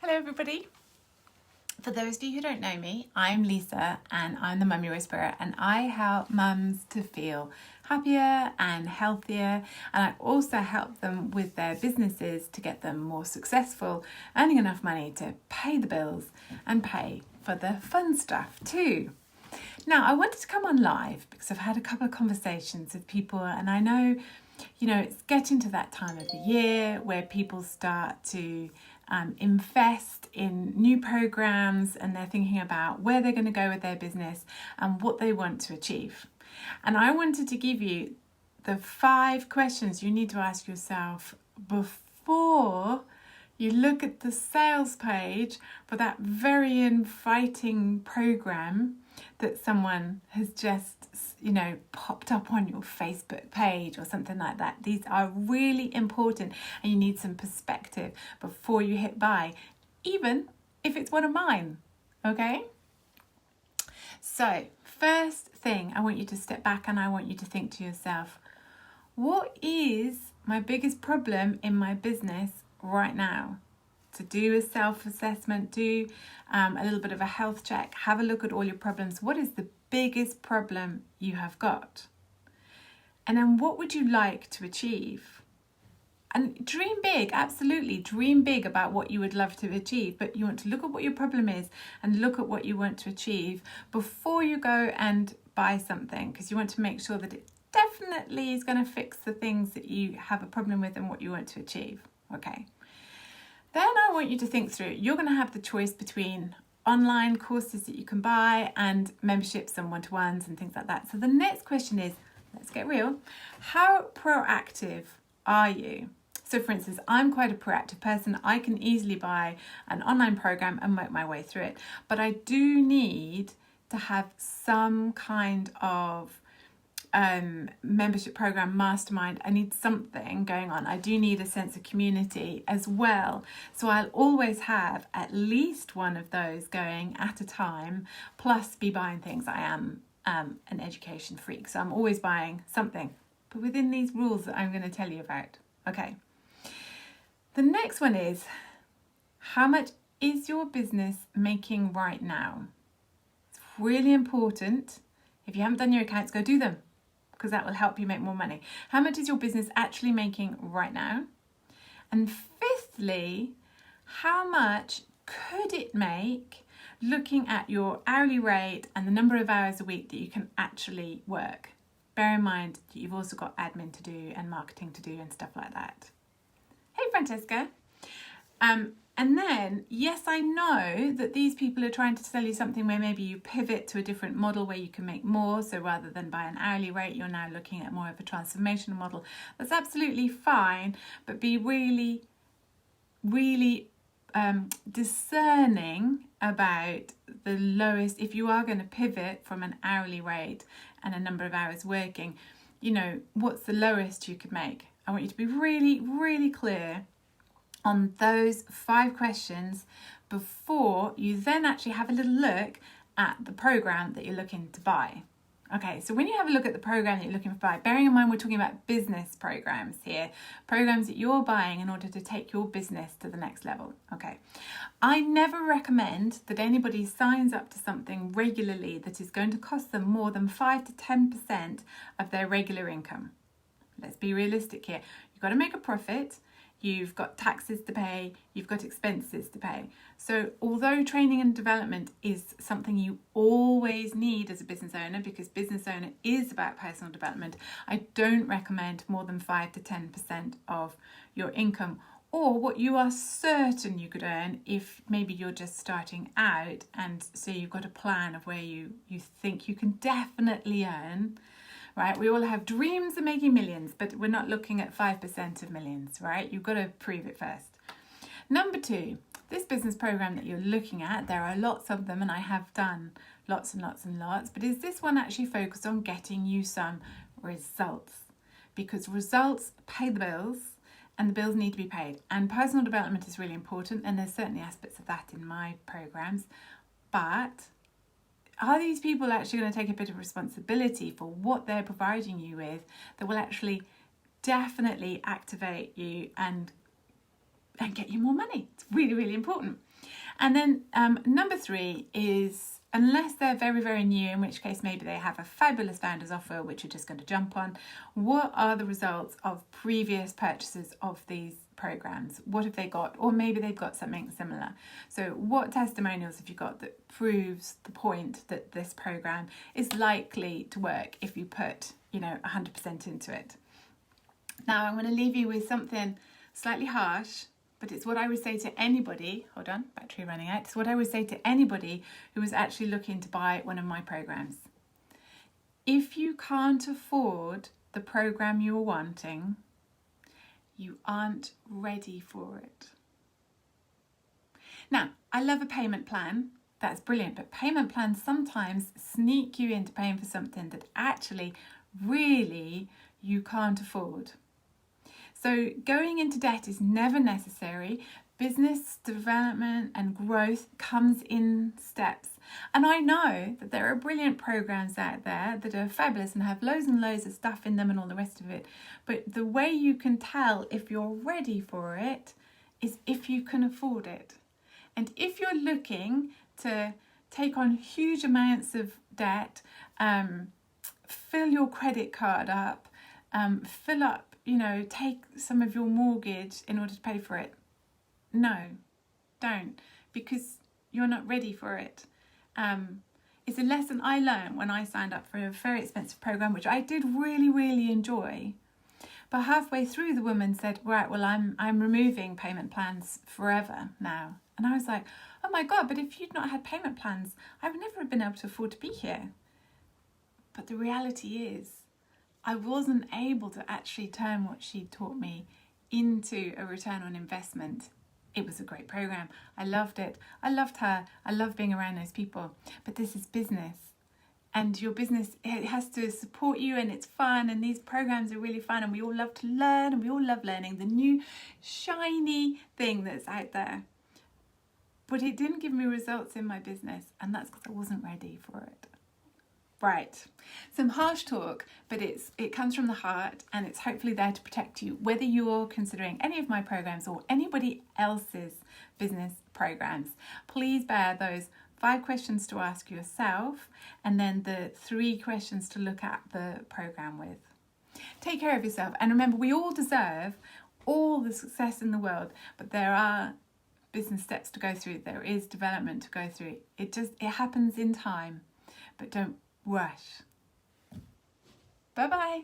Hello everybody. For those of you who don't know me, I'm Lisa and I'm the Mummy Whisperer, and I help mums to feel happier and healthier, and I also help them with their businesses to get them more successful, earning enough money to pay the bills and pay for the fun stuff too. Now, I wanted to come on live because I've had a couple of conversations with people, and I know, it's getting to that time of the year where people start to invest in new programs, and they're thinking about where they're going to go with their business and what they want to achieve. And I wanted to give you the 5 questions you need to ask yourself before you look at the sales page for that very inviting program that someone has just, popped up on your Facebook page or something like that. These are really important, and you need some perspective before you hit buy, even if it's one of mine, okay? So, first thing, I want you to step back and I want you to think to yourself, what is my biggest problem in my business right now? To do a self-assessment, do a little bit of a health check, have a look at all your problems. What is the biggest problem you have got? And then what would you like to achieve? And dream big, absolutely. Dream big about what you would love to achieve, but you want to look at what your problem is and look at what you want to achieve before you go and buy something, because you want to make sure that it definitely is going to fix the things that you have a problem with and what you want to achieve. Okay. Then I want you to think through, you're going to have the choice between online courses that you can buy and memberships and one-to-ones and things like that. So the next question is, let's get real. How proactive are you? So for instance, I'm quite a proactive person. I can easily buy an online program and work my way through it. But I do need to have some kind of membership program, mastermind. I need something going on. I do need a sense of community as well. So I'll always have at least one of those going at a time, plus be buying things. I am an education freak, so I'm always buying something, but within these rules that I'm going to tell you about. Okay. The next one is, how much is your business making right now? It's really important. If you haven't done your accounts, go do them, because that will help you make more money. How much is your business actually making right now? And fifthly, how much could it make looking at your hourly rate and the number of hours a week that you can actually work? Bear in mind that you've also got admin to do and marketing to do and stuff like that. Hey, Francesca. And then, yes, I know that these people are trying to sell you something where maybe you pivot to a different model where you can make more. So rather than buy an hourly rate, you're now looking at more of a transformational model. That's absolutely fine, but be really, really discerning about the lowest. If you are going to pivot from an hourly rate and a number of hours working, what's the lowest you could make? I want you to be really, really clear on those 5 questions before you then actually have a little look at the program that you're looking to buy. Okay, so when you have a look at the program that you're looking to buy, bearing in mind we're talking about business programs here, programs that you're buying in order to take your business to the next level. Okay, I never recommend that anybody signs up to something regularly that is going to cost them more than 5 to 10% of their regular income. Let's be realistic here. You've got to make a profit. You've got taxes to pay, you've got expenses to pay. So although training and development is something you always need as a business owner, because business owner is about personal development, I don't recommend more than 5 to 10% of your income, or what you are certain you could earn if maybe you're just starting out, and so you've got a plan of where you think you can definitely earn. Right, we all have dreams of making millions, but we're not looking at 5% of millions, right? You've got to prove it first. Number 2, this business program that you're looking at, there are lots of them, and I have done lots and lots and lots, but is this one actually focused on getting you some results? Because results pay the bills, and the bills need to be paid. And personal development is really important, and there's certainly aspects of that in my programs, but are these people actually going to take a bit of responsibility for what they're providing you with that will actually definitely activate you and get you more money? It's really, really important. And then number 3 is, unless they're very, very new, in which case maybe they have a fabulous founders offer, which you're just going to jump on. What are the results of previous purchases of these programs? What have they got? Or maybe they've got something similar. So what testimonials have you got that proves the point that this program is likely to work if you put, 100% into it? Now I'm going to leave you with something slightly harsh, but it's what I would say to anybody, hold on, battery running out. It's what I would say to anybody who is actually looking to buy one of my programs. If you can't afford the program you're wanting, you aren't ready for it. Now, I love a payment plan. That's brilliant, but payment plans sometimes sneak you into paying for something that actually really you can't afford. So going into debt is never necessary. Business development and growth comes in steps. And I know that there are brilliant programs out there that are fabulous and have loads and loads of stuff in them and all the rest of it. But the way you can tell if you're ready for it is if you can afford it. And if you're looking to take on huge amounts of debt, fill your credit card up, fill up, take some of your mortgage in order to pay for it. No, don't, because you're not ready for it. It's a lesson I learned when I signed up for a very expensive program, which I did really, really enjoy. But halfway through, the woman said, right, well, I'm removing payment plans forever now. And I was like, oh my God, but if you'd not had payment plans, I would never have been able to afford to be here. But the reality is, I wasn't able to actually turn what she taught me into a return on investment. It was a great program. I loved it. I loved her. I love being around those people. But this is business. And your business, it has to support you, and it's fun, and these programs are really fun, and we all love to learn, and we all love learning the new shiny thing that's out there. But it didn't give me results in my business, and that's because I wasn't ready for it. Right, some harsh talk, but it comes from the heart, and it's hopefully there to protect you, whether you're considering any of my programs or anybody else's business programs. Please bear those 5 questions to ask yourself, and then the 3 questions to look at the program with. Take care of yourself, and remember, we all deserve all the success in the world, but there are business steps to go through. There is development to go through. It happens in time, but don't rush. Bye-bye.